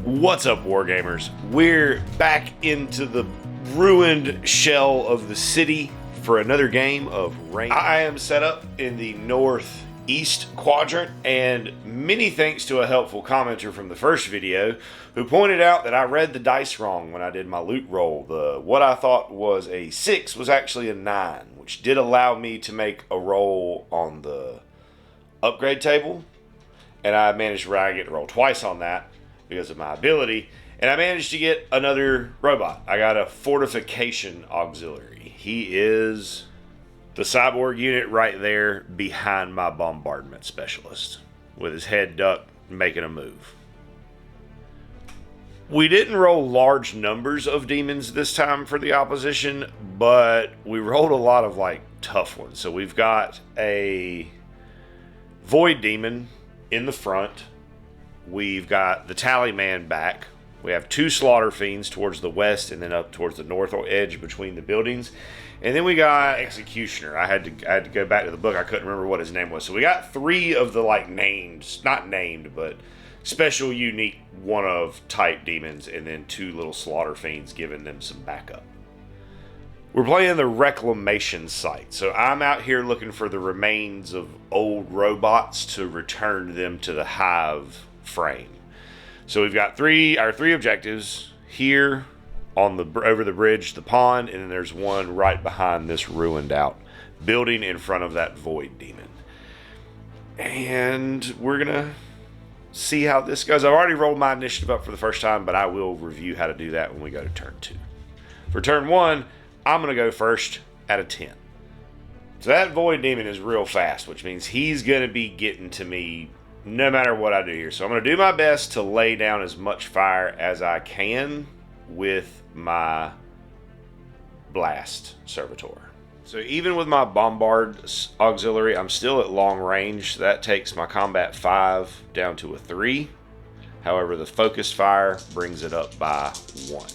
What's up, Wargamers? We're back into the ruined shell of the city for another game of Rain. I am set up in the northeast quadrant, and many thanks to a helpful commenter from the first video who pointed out that I read the dice wrong when I did my loot roll. What I thought was a 6 was actually a 9, which did allow me to make a roll on the upgrade table, and I managed to get to roll twice on that because of my ability, and I managed to get another robot. I got a fortification auxiliary. He is the cyborg unit right there behind my bombardment specialist with his head ducked making a move. We didn't roll large numbers of demons this time for the opposition, but we rolled a lot of tough ones. So we've got a void demon in the front. We've got the tally man back. We have 2 slaughter fiends towards the west and then up towards the north edge between the buildings. And then we got executioner. I had to go back to the book. I couldn't remember what his name was. So we got 3 of the named, not named, but special, unique, one of type demons, and then 2 little slaughter fiends giving them some backup. We're playing the Reclamation site, so I'm out here looking for the remains of old robots to return them to the hive frame. So we've got our three objectives here on over the bridge, the pond, and then there's one right behind this ruined out building in front of that void demon. And we're gonna see how this goes. I've already rolled my initiative up for the first time, but I will review how to do that when we go to turn 2. For turn 1, I'm going to go first at a 10. So that void demon is real fast, which means he's going to be getting to me no matter what I do here. So I'm going to do my best to lay down as much fire as I can with my blast servitor. So even with my bombard auxiliary, I'm still at long range. That takes my combat 5 down to a 3. However, the focused fire brings it up by 1.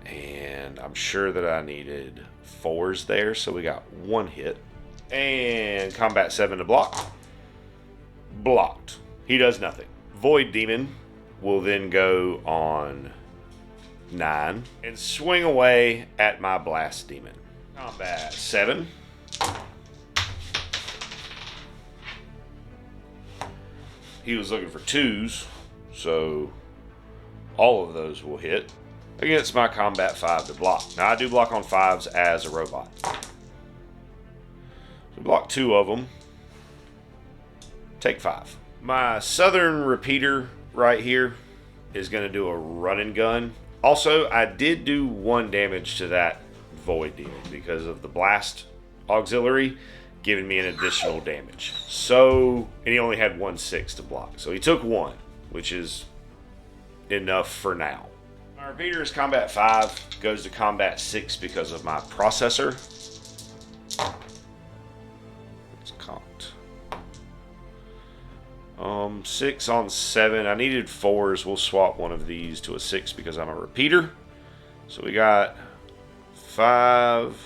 And I'm sure that I needed 4s there, so we got 1 hit. And combat 7 to block. Blocked. He does nothing. Void demon will then go on 9 and swing away at my blast demon. Combat 7. He was looking for 2s, so all of those will hit against my combat 5 to block. Now I do block on 5s as a robot. So block 2 of them. Take 5. My southern repeater right here is going to do a run and gun. Also, I did do 1 damage to that void demon because of the blast auxiliary giving me an additional damage. So, and he only had 1/6 to block. So he took 1, which is enough for now. My repeater is combat 5, goes to combat 6 because of my processor. It's cocked. 6 on 7. I needed 4s. We'll swap one of these to a 6 because I'm a repeater. So we got 5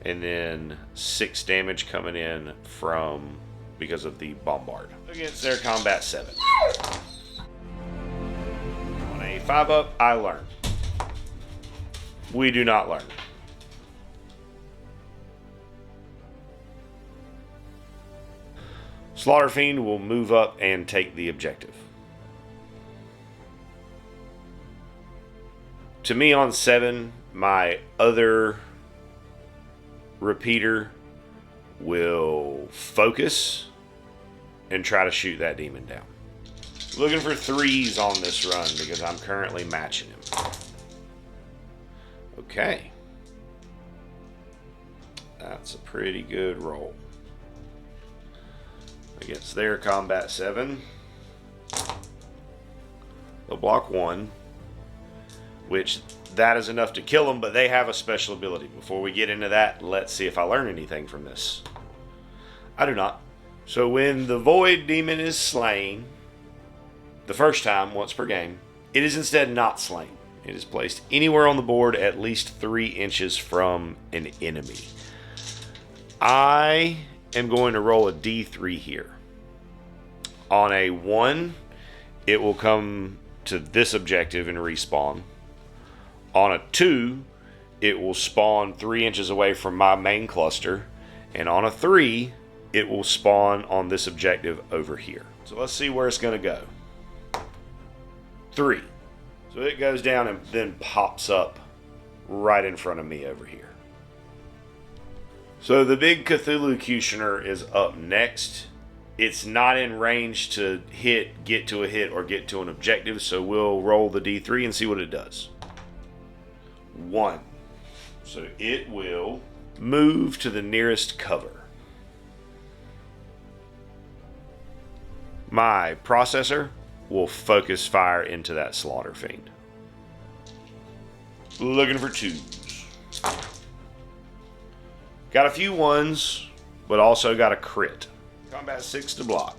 and then 6 damage coming in because of the bombard against their combat 7. On a 5-up, I learn. We do not learn. Slaughter Fiend will move up and take the objective. To me on 7, my other repeater will focus and try to shoot that demon down. Looking for 3s on this run because I'm currently matching him. Okay. That's a pretty good roll. Against their combat 7. They'll block 1, which that is enough to kill them, but they have a special ability. Before we get into that, let's see if I learn anything from this. I do not. So when the void demon is slain, the first time, once per game, it is instead not slain. It is placed anywhere on the board at least 3 inches from an enemy. I am going to roll a D3 here. On a 1, it will come to this objective and respawn. On a 2, it will spawn 3 inches away from my main cluster. And on a 3, it will spawn on this objective over here. So let's see where it's going to go. 3. So it goes down and then pops up right in front of me over here. So the big Cthulhu Cutioner is up next. It's not in range to hit, get to a hit, or get to an objective, so we'll roll the D3 and see what it does. 1. So it will move to the nearest cover. My processor will focus fire into that Slaughter Fiend. Looking for 2s. Got a few 1s, but also got a crit. Combat 6 to block.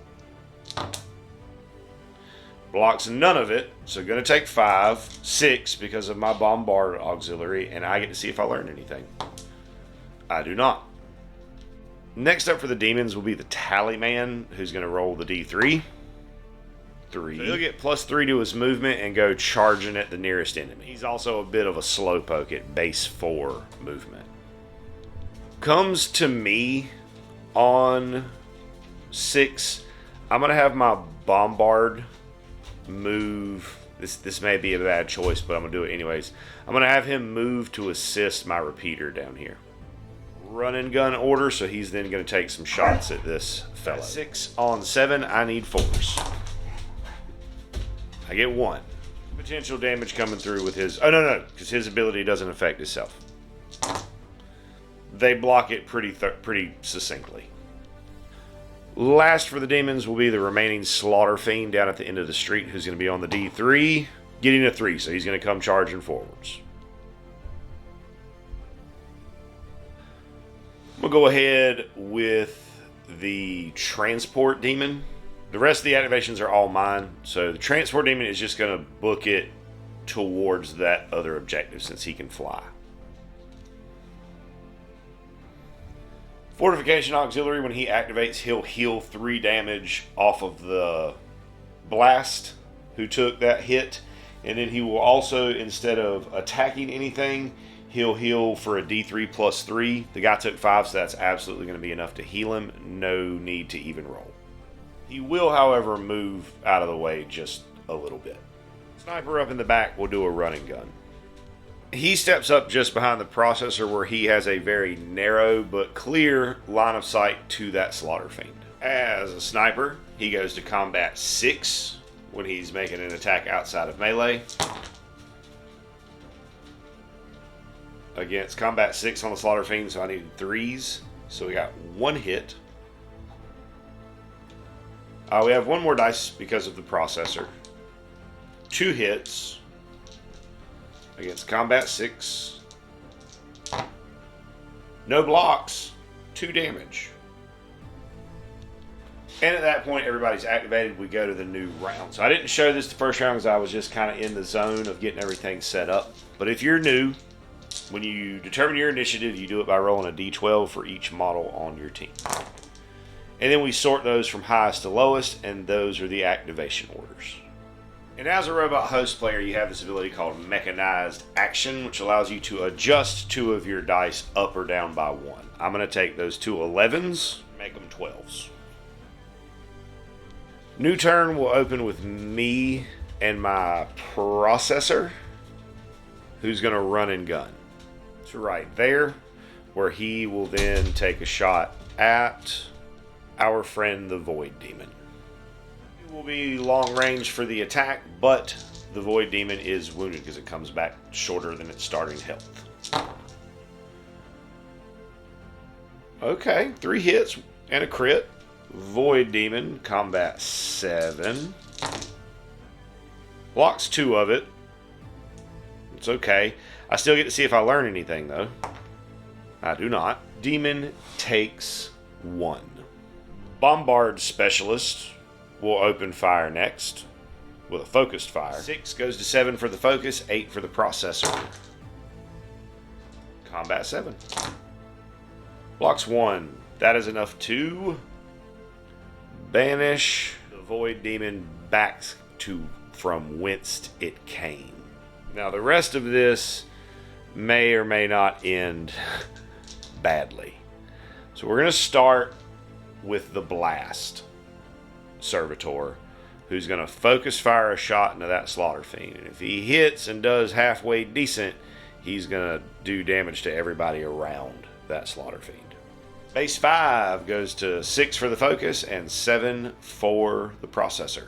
Blocks none of it, so gonna take 5. 6 because of my Bombard auxiliary, and I get to see if I learn anything. I do not. Next up for the demons will be the Tallyman, who's gonna roll the D3. 3. So he'll get +3 to his movement and go charging at the nearest enemy. He's also a bit of a slowpoke at base 4 movement. Comes to me on 6. I'm gonna have my Bombard move. This may be a bad choice, but I'm gonna do it anyways. I'm gonna have him move to assist my repeater down here. Run and gun order, so he's then gonna take some shots at this fellow. 6 on 7, I need 4s. I get 1. Potential damage coming through with his... Oh, no, because his ability doesn't affect itself. They block it pretty succinctly. Last for the demons will be the remaining Slaughter Fiend down at the end of the street, who's going to be on the D3, getting a 3, so he's going to come charging forwards. I'm going to go ahead with the Transport Demon. The rest of the activations are all mine, so the Transport Demon is just going to book it towards that other objective since he can fly. Fortification Auxiliary, when he activates, he'll heal 3 damage off of the blast who took that hit. And then he will also, instead of attacking anything, he'll heal for a D3 +3. The guy took 5, so that's absolutely going to be enough to heal him. No need to even roll. He will, however, move out of the way just a little bit. Sniper up in the back will do a running gun. He steps up just behind the processor where he has a very narrow but clear line of sight to that Slaughter Fiend. As a sniper, he goes to combat 6 when he's making an attack outside of melee. Against combat 6 on the Slaughter Fiend, so I needed 3s. So we got 1 hit. We have 1 more dice because of the processor. 2 hits. Against combat 6. No blocks. 2 damage. And at that point, everybody's activated. We go to the new round. So I didn't show this the first round because I was just kind of in the zone of getting everything set up. But if you're new, when you determine your initiative, you do it by rolling a d12 for each model on your team. And then we sort those from highest to lowest, and those are the activation orders. And as a robot host player, you have this ability called Mechanized Action, which allows you to adjust 2 of your dice up or down by 1. I'm going to take those 2 11s, make them 12s. New turn will open with me and my processor, who's going to run and gun. It's right there, where he will then take a shot at our friend the Void Demon. Will be long range for the attack, but the Void Demon is wounded because it comes back shorter than its starting health. Okay, 3 hits and a crit. Void Demon, combat 7. Blocks 2 of it. It's okay. I still get to see if I learn anything, though. I do not. Demon takes 1. Bombard Specialist will open fire next with a focused fire. 6 goes to 7 for the focus, 8 for the processor. Combat 7. Blocks 1. That is enough to banish the Void Demon back from whence it came. Now the rest of this may or may not end badly. So we're going to start with the blast servitor, who's going to focus fire a shot into that slaughter fiend. And if he hits and does halfway decent, he's going to do damage to everybody around that slaughter fiend. Base 5 goes to 6 for the focus and 7 for the processor.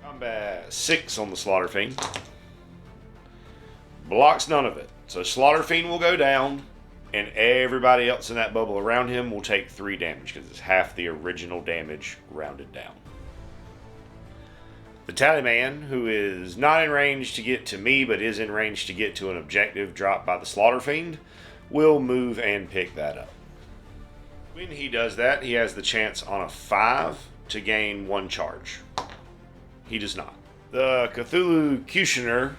Combat 6 on the slaughter fiend. Blocks none of it. So slaughter fiend will go down, and everybody else in that bubble around him will take 3 damage because it's half the original damage rounded down. The Tallyman, who is not in range to get to me but is in range to get to an objective dropped by the slaughter fiend, will move and pick that up. When he does that, he has the chance on a 5 to gain 1 charge. He does not. The Cthulhu Cutioner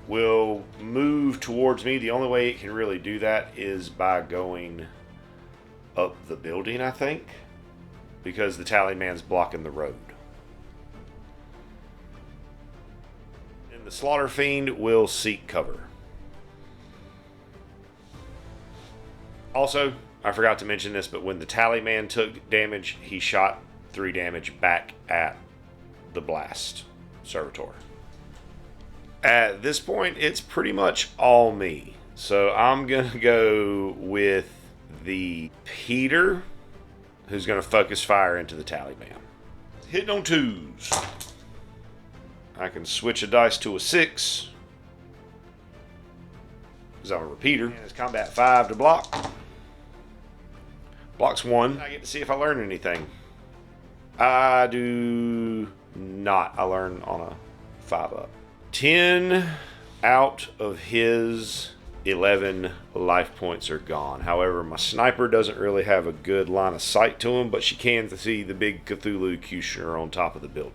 will move towards me. The only way it can really do that is by going up the building, I think, because the Tallyman's blocking the road. And the Slaughter Fiend will seek cover. Also, I forgot to mention this, but when the Tallyman took damage, he shot 3 damage back at the blast servitor. At this point, it's pretty much all me. So I'm going to go with the Peter, who's going to focus fire into the Tallyman. Hitting on 2s. I can switch a dice to a 6, because I'm a repeater. And it's combat 5 to block. Blocks 1. I get to see if I learn anything. I do not. I learn on a 5 up. 10 out of his 11 life points are gone. However, my sniper doesn't really have a good line of sight to him, but she can see the big Cthulhu Cutioner on top of the building.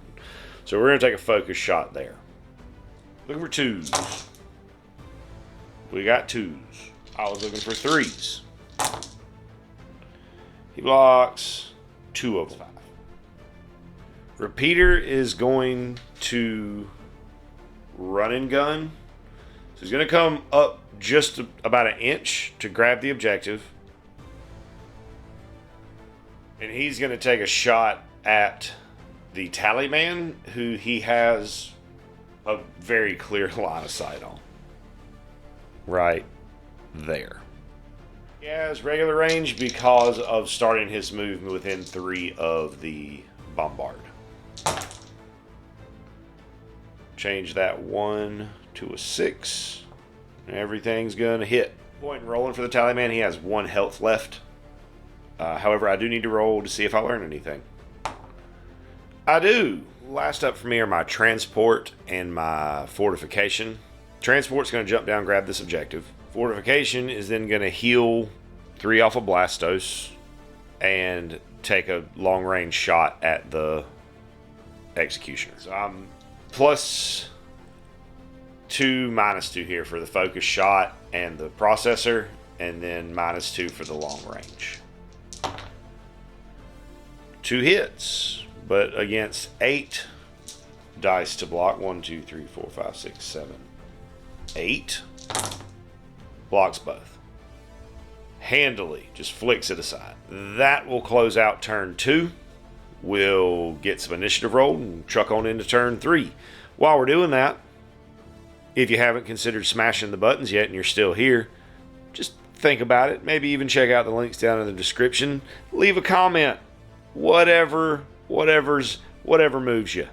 So we're going to take a focus shot there. Looking for 2s. We got 2s. I was looking for 3s. He blocks 2 of them. Repeater is going to run and gun. So he's going to come up just about an inch to grab the objective. And he's going to take a shot at the Tallyman, who he has a very clear line of sight on. Right there. He has regular range because of starting his movement within 3 of the bombard. Change that 1 to a 6. Everything's gonna hit. Point and rolling for the Tallyman. He has 1 health left. However, I do need to roll to see if I learn anything. I do. Last up for me are my transport and my fortification. Transport's gonna jump down, grab this objective. Fortification is then gonna heal 3 off of Blastos and take a long range shot at the Executioner. So I'm +2, -2 here for the focus shot and the processor, and then -2 for the long range. 2 hits, but against 8 dice to block. 1, 2, 3, 4, 5, 6, 7, 8. Blocks both. Handily, just flicks it aside. That will close out turn 2. We'll get some initiative rolled and truck on into turn 3. While we're doing that, if you haven't considered smashing the buttons yet and you're still here, just think about it. Maybe even check out the links down in the description. Leave a comment. Whatever moves you.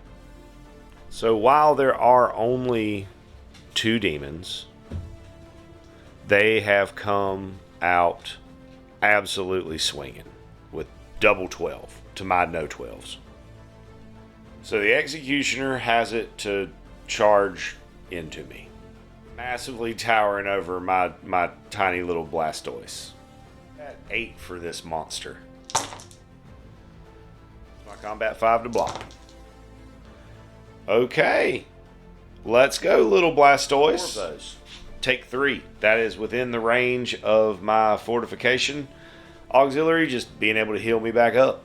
So while there are only 2 demons, they have come out absolutely swinging with double 12 to my no 12s. So the Executioner has it to charge into me, massively towering over my tiny little Blastoise. At 8 for this monster. My combat 5 to block. Okay, let's go, little Blastoise. 4 of those. Take 3. That is within the range of my fortification. Auxiliary just being able to heal me back up.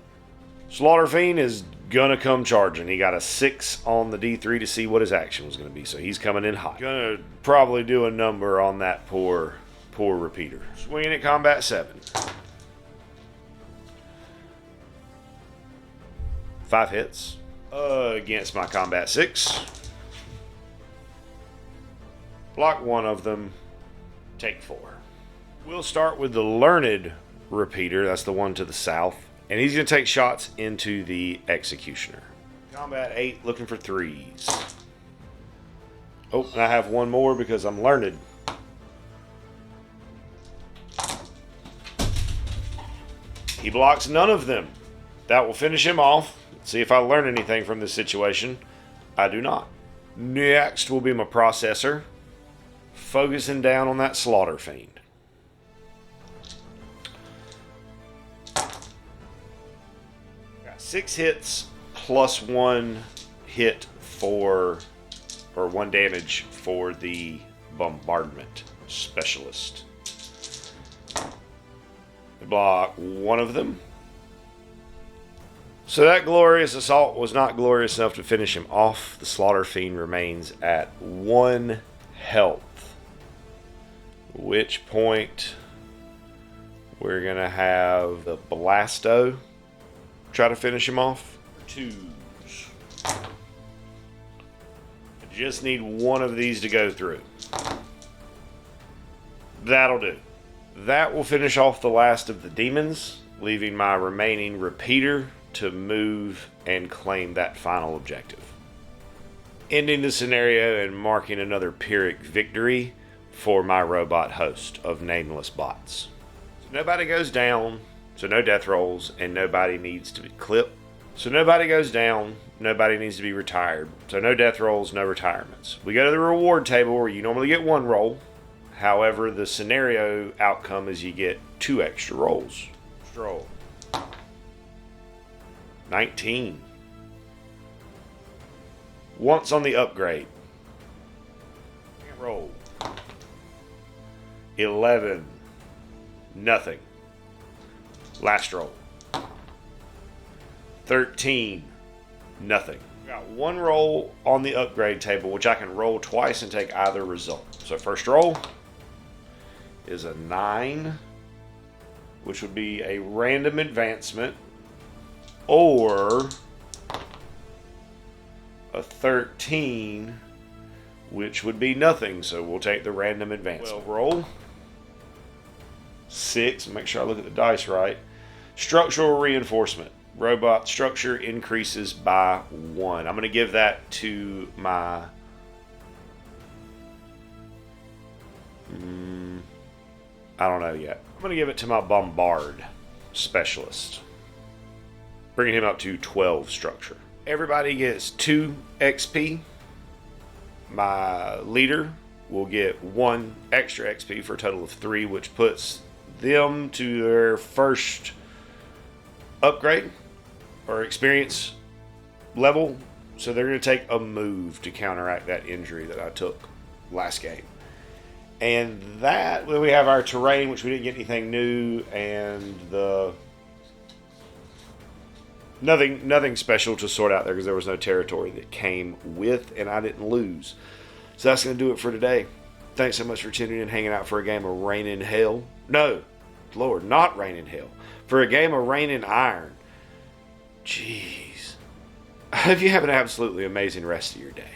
Slaughter Fiend is gonna come charging. He got a 6 on the D3 to see what his action was gonna be, so he's coming in hot. Gonna probably do a number on that poor repeater. Swinging at combat 7. 5 hits against my combat 6. Block 1 of them. Take 4. We'll start with the Learned Repeater. That's the one to the south. And he's going to take shots into the Executioner. Combat 8, looking for 3s. Oh, and I have one more because I'm learned. He blocks none of them. That will finish him off. Let's see if I learn anything from this situation. I do not. Next will be my Processor. Focusing down on that Slaughter Fiend. Got 6 hits plus 1 hit for, or 1 damage for the Bombardment Specialist. I block 1 of them. So that glorious assault was not glorious enough to finish him off. The Slaughter Fiend remains at 1 health. At which point we're going to have the Blasto try to finish him off. 2s. I just need 1 of these to go through. That'll do. That will finish off the last of the demons, leaving my remaining repeater to move and claim that final objective. Ending the scenario and marking another Pyrrhic victory for my robot host of nameless bots. So nobody goes down, so no death rolls, and nobody needs to be clipped. So nobody goes down, nobody needs to be retired. So no death rolls, no retirements. We go to the reward table where you normally get 1 roll. However, the scenario outcome is you get 2 extra rolls. Roll. 19. Once on the upgrade. Roll. 11. Nothing. Last roll. 13. Nothing. Got 1 roll on the upgrade table, which I can roll twice and take either result. So first roll is a 9, which would be a random advancement, or a 13, which would be nothing. So we'll take the random advancement. 12 roll. 6, make sure I look at the dice right. Structural reinforcement. Robot structure increases by 1. I'm going to give that to my I don't know yet. I'm going to give it to my Bombard Specialist, bringing him up to 12 structure. Everybody gets 2 XP. My leader will get 1 extra XP for a total of 3, which puts them to their first upgrade or experience level. So they're going to take a move to counteract that injury that I took last game. And that, we have our terrain, which we didn't get anything new, and the nothing special to sort out there because there was no territory that came with, and I didn't lose. So that's going to do it for today. Thanks so much for tuning in, hanging out for a game of Rain in Hell. No, Lord, not Rain in Hell. For a game of Rain in Iron. Jeez. I hope you have an absolutely amazing rest of your day.